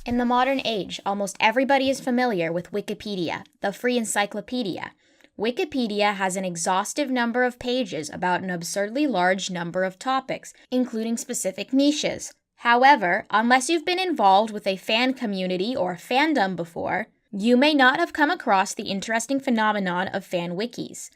In the modern age, almost everybody is familiar with Wikipedia, the free encyclopedia. Wikipedia has an exhaustive number of pages about an absurdly large number of topics, including specific niches. However, unless you've been involved with a fan community or fandom before, you may not have come across the interesting phenomenon of fan wikis.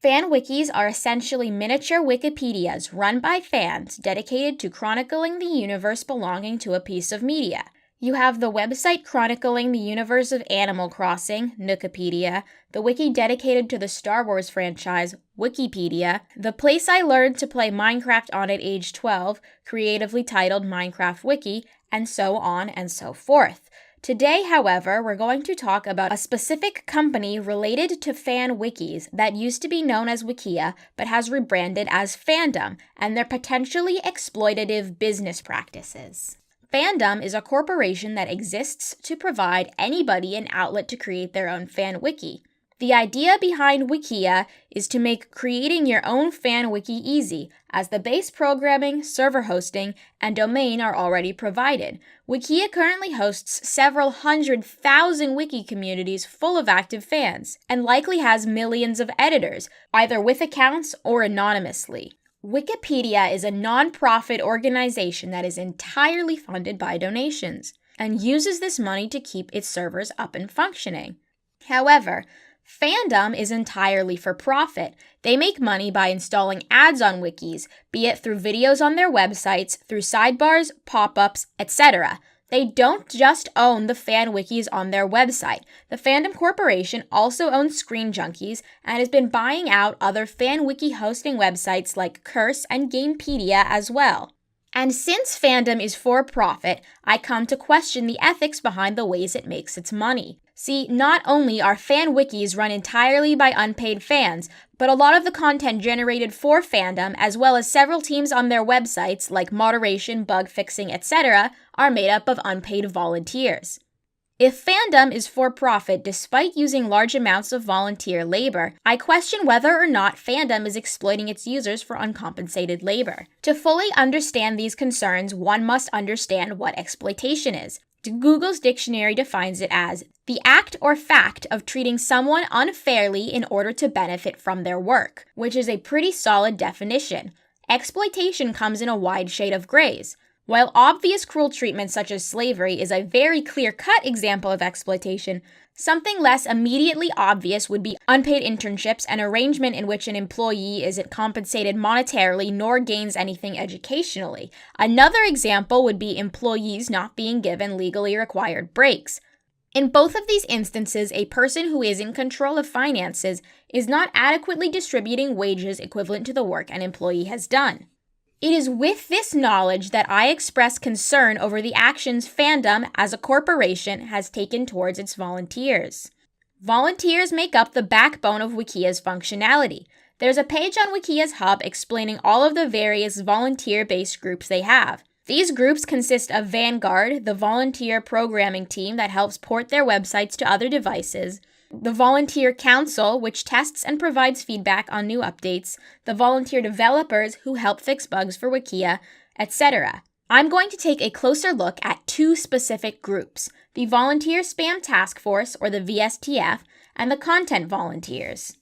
Fan wikis are essentially miniature Wikipedias run by fans dedicated to chronicling the universe belonging to a piece of media. You have the website chronicling the universe of Animal Crossing, Nookipedia, the wiki dedicated to the Star Wars franchise, Wikipedia, the place I learned to play Minecraft on at age 12, creatively titled Minecraft Wiki, and so on and so forth. Today, however, we're going to talk about a specific company related to fan wikis that used to be known as Wikia, but has rebranded as FANDOM, and their potentially exploitative business practices. FANDOM is a corporation that exists to provide anybody an outlet to create their own fan wiki. The idea behind Wikia is to make creating your own fan wiki easy, as the base programming, server hosting, and domain are already provided. Wikia currently hosts several 100,000 wiki communities full of active fans, and likely has millions of editors, either with accounts or anonymously. Wikipedia is a non-profit organization that is entirely funded by donations, and uses this money to keep its servers up and functioning. However, FANDOM is entirely for profit. They make money by installing ads on wikis, be it through videos on their websites, through sidebars, pop-ups, etc. They don't just own the fan wikis on their website. The FANDOM Corporation also owns Screen Junkies and has been buying out other fan wiki hosting websites like Curse and Gamepedia as well. And since FANDOM is for profit, I come to question the ethics behind the ways it makes its money. See, not only are fan wikis run entirely by unpaid fans, but a lot of the content generated for FANDOM, as well as several teams on their websites like moderation, bug fixing, etc., are made up of unpaid volunteers. If FANDOM is for profit despite using large amounts of volunteer labor, I question whether or not FANDOM is exploiting its users for uncompensated labor. To fully understand these concerns, one must understand what exploitation is. Google's dictionary defines it as the act or fact of treating someone unfairly in order to benefit from their work, which is a pretty solid definition. Exploitation comes in a wide shade of grays. While obvious cruel treatment such as slavery is a very clear-cut example of exploitation, something less immediately obvious would be unpaid internships, an arrangement in which an employee isn't compensated monetarily nor gains anything educationally. Another example would be employees not being given legally required breaks. In both of these instances, a person who is in control of finances is not adequately distributing wages equivalent to the work an employee has done. It is with this knowledge that I express concern over the actions FANDOM as a corporation has taken towards its volunteers. Volunteers make up the backbone of Wikia's functionality. There's a page on Wikia's hub explaining all of the various volunteer-based groups they have. These groups consist of Vanguard, the volunteer programming team that helps port their websites to other devices, the Volunteer Council, which tests and provides feedback on new updates, the volunteer developers who help fix bugs for Wikia, etc. I'm going to take a closer look at two specific groups, the Volunteer Spam Task Force, or the VSTF, and the Content Volunteers.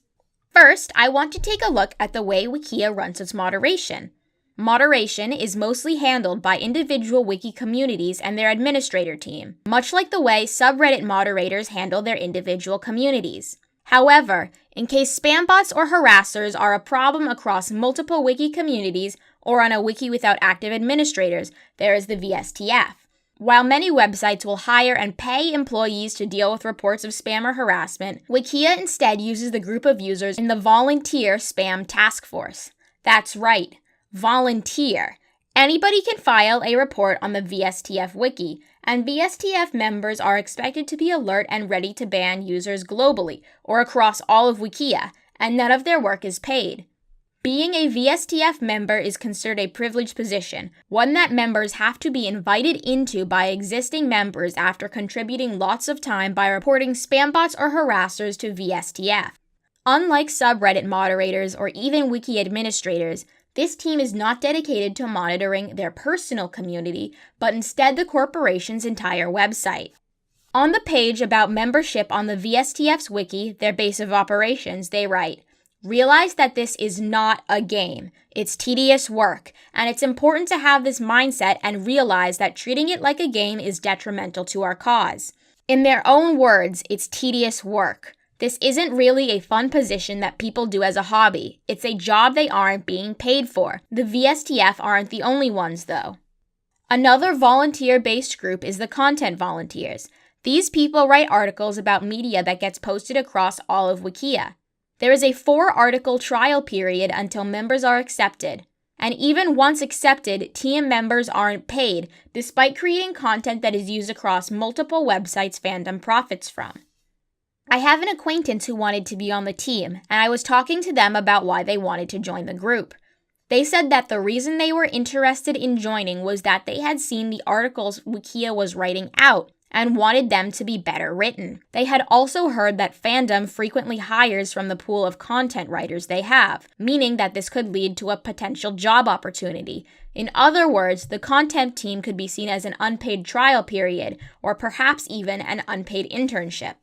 First, I want to take a look at the way Wikia runs its moderation. Moderation is mostly handled by individual wiki communities and their administrator team, much like the way subreddit moderators handle their individual communities. However, in case spam bots or harassers are a problem across multiple wiki communities or on a wiki without active administrators, there is the VSTF. While many websites will hire and pay employees to deal with reports of spam or harassment, Wikia instead uses the group of users in the Volunteer Spam Task Force. That's right. Volunteer. Anybody can file a report on the VSTF wiki, and VSTF members are expected to be alert and ready to ban users globally or across all of Wikia, and none of their work is paid. Being a VSTF member is considered a privileged position, one that members have to be invited into by existing members after contributing lots of time by reporting spam bots or harassers to VSTF. Unlike subreddit moderators or even wiki administrators, This team is not dedicated to monitoring their personal community, but instead the corporation's entire website. On the page about membership on the VSTF's wiki, their base of operations, they write, "Realize that this is not a game. It's tedious work, and it's important to have this mindset and realize that treating it like a game is detrimental to our cause." In their own words, it's tedious work. This isn't really a fun position that people do as a hobby. It's a job they aren't being paid for. The VSTF aren't the only ones, though. Another volunteer-based group is the content volunteers. These people write articles about media that gets posted across all of Wikia. There is a 4-article trial period until members are accepted. And even once accepted, team members aren't paid, despite creating content that is used across multiple websites Fandom profits from. I have an acquaintance who wanted to be on the team, and I was talking to them about why they wanted to join the group. They said that the reason they were interested in joining was that they had seen the articles Wikia was writing out and wanted them to be better written. They had also heard that Fandom frequently hires from the pool of content writers they have, meaning that this could lead to a potential job opportunity. In other words, the content team could be seen as an unpaid trial period, or perhaps even an unpaid internship.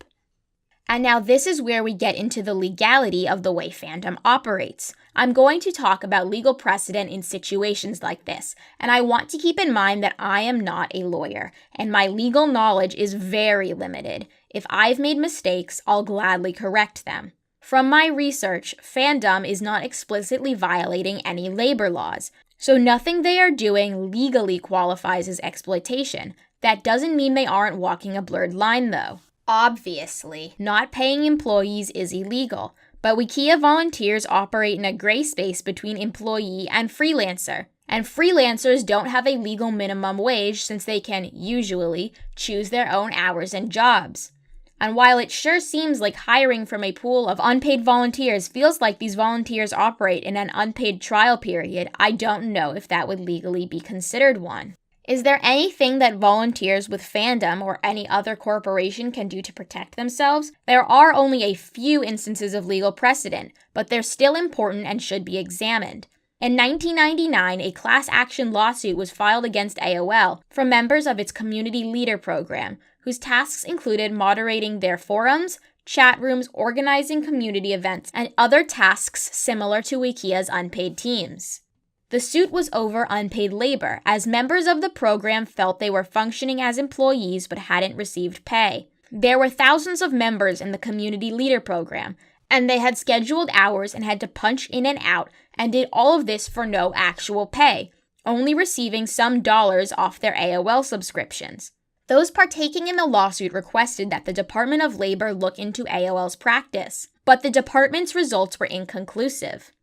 And now this is where we get into the legality of the way Fandom operates. I'm going to talk about legal precedent in situations like this, and I want to keep in mind that I am not a lawyer, and my legal knowledge is very limited. If I've made mistakes, I'll gladly correct them. From my research, Fandom is not explicitly violating any labor laws, so nothing they are doing legally qualifies as exploitation. That doesn't mean they aren't walking a blurred line, though. Obviously, not paying employees is illegal, but Wikia volunteers operate in a gray space between employee and freelancer. And freelancers don't have a legal minimum wage since they can, usually, choose their own hours and jobs. And while it sure seems like hiring from a pool of unpaid volunteers feels like these volunteers operate in an unpaid trial period, I don't know if that would legally be considered one. Is there anything that volunteers with Fandom or any other corporation can do to protect themselves? There are only a few instances of legal precedent, but they're still important and should be examined. In 1999, a class action lawsuit was filed against AOL from members of its Community Leader program, whose tasks included moderating their forums, chat rooms, organizing community events, and other tasks similar to Wikia's unpaid teams. The suit was over unpaid labor, as members of the program felt they were functioning as employees but hadn't received pay. There were thousands of members in the Community Leader program, and they had scheduled hours and had to punch in and out, and did all of this for no actual pay, only receiving some dollars off their AOL subscriptions. Those partaking in the lawsuit requested that the Department of Labor look into AOL's practice, but the department's results were inconclusive.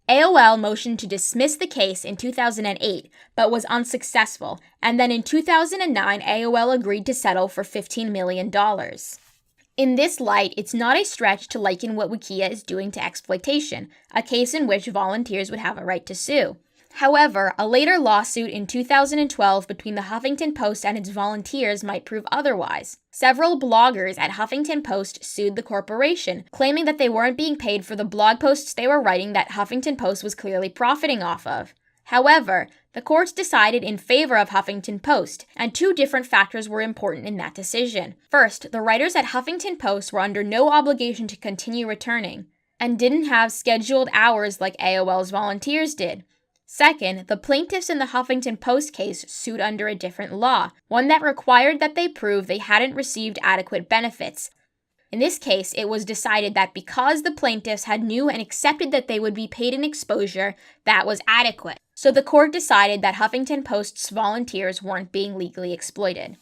AOL motioned to dismiss the case in 2008, but was unsuccessful, and then in 2009, AOL agreed to settle for $15 million. In this light, it's not a stretch to liken what Wikia is doing to exploitation, a case in which volunteers would have a right to sue. However, a later lawsuit in 2012 between the Huffington Post and its volunteers might prove otherwise. Several bloggers at Huffington Post sued the corporation, claiming that they weren't being paid for the blog posts they were writing that Huffington Post was clearly profiting off of. However, the courts decided in favor of Huffington Post, and 2 different factors were important in that decision. First, the writers at Huffington Post were under no obligation to continue returning, and didn't have scheduled hours like AOL's volunteers did. Second, the plaintiffs in the Huffington Post case sued under a different law, one that required that they prove they hadn't received adequate benefits. In this case, it was decided that because the plaintiffs had knew and accepted that they would be paid in exposure, that was adequate. So the court decided that Huffington Post's volunteers weren't being legally exploited.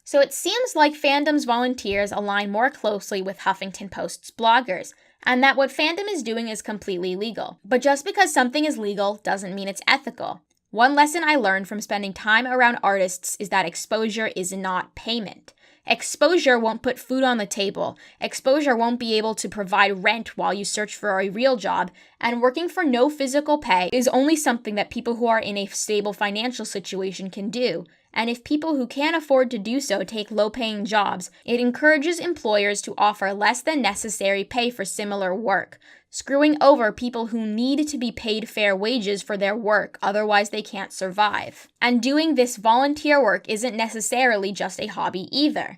So it seems like Fandom's volunteers align more closely with Huffington Post's bloggers, and that what Fandom is doing is completely legal. But just because something is legal doesn't mean it's ethical. One lesson I learned from spending time around artists is that exposure is not payment. Exposure won't put food on the table. Exposure won't be able to provide rent while you search for a real job, and working for no physical pay is only something that people who are in a stable financial situation can do. And if people who can't afford to do so take low-paying jobs, it encourages employers to offer less than necessary pay for similar work. screwing over people who need to be paid fair wages for their work, otherwise they can't survive. And doing this volunteer work isn't necessarily just a hobby either.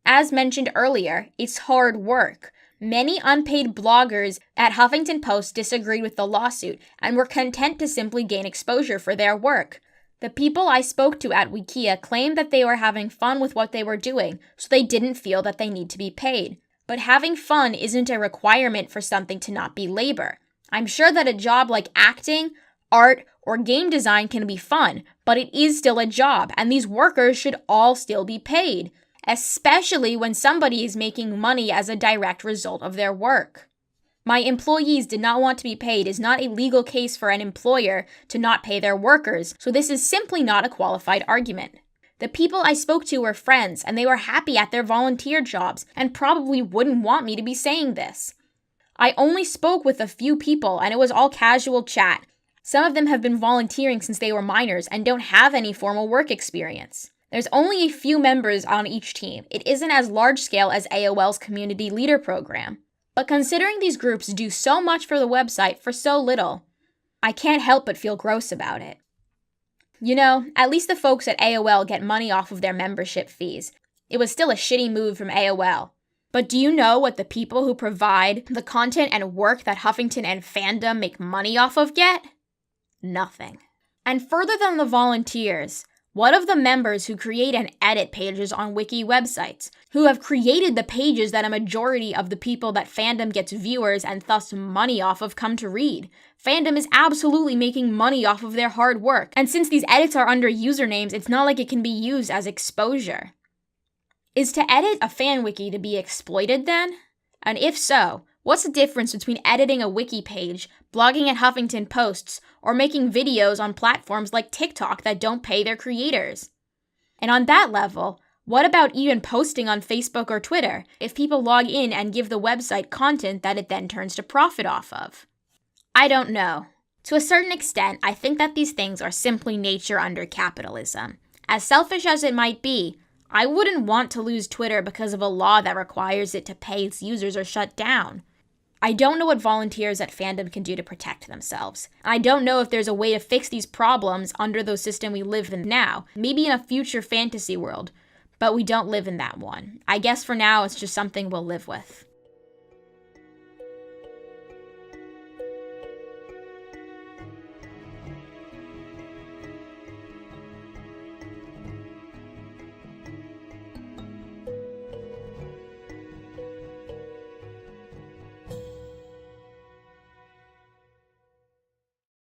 As mentioned earlier, it's hard work. Many unpaid bloggers at Huffington Post disagreed with the lawsuit and were content to simply gain exposure for their work. The people I spoke to at Wikia claimed that they were having fun with what they were doing, so they didn't feel that they need to be paid. But having fun isn't a requirement for something to not be labor. I'm sure that a job like acting, art, or game design can be fun, but it is still a job, and these workers should all still be paid, especially when somebody is making money as a direct result of their work. My employees did not want to be paid is not a legal case for an employer to not pay their workers, so this is simply not a qualified argument. The people I spoke to were friends, and they were happy at their volunteer jobs, and probably wouldn't want me to be saying this. I only spoke with a few people, and it was all casual chat. Some of them have been volunteering since they were minors and don't have any formal work experience. There's only a few members on each team. It isn't as large-scale as AOL's Community Leader program. But considering these groups do so much for the website for so little, I can't help but feel gross about it. You know, at least the folks at AOL get money off of their membership fees. It was still a shitty move from AOL. But do you know what the people who provide the content and work that Huffington and FANDOM make money off of get? Nothing. And further than the volunteers, what of the members who create and edit pages on wiki websites, who have created the pages that a majority of the people that FANDOM gets viewers and thus money off of come to read? FANDOM is absolutely making money off of their hard work, and since these edits are under usernames, it's not like it can be used as exposure. Is to edit a fan wiki to be exploited then? And if so, what's the difference between editing a wiki page, blogging at Huffington Posts, or making videos on platforms like TikTok that don't pay their creators? And on that level, what about even posting on Facebook or Twitter if people log in and give the website content that it then turns to profit off of? I don't know. To a certain extent, I think that these things are simply nature under capitalism. As selfish as it might be, I wouldn't want to lose Twitter because of a law that requires it to pay its users or shut down. I don't know what volunteers at FANDOM can do to protect themselves. I don't know if there's a way to fix these problems under the system we live in now, maybe in a future fantasy world, but we don't live in that one. I guess for now it's just something we'll live with.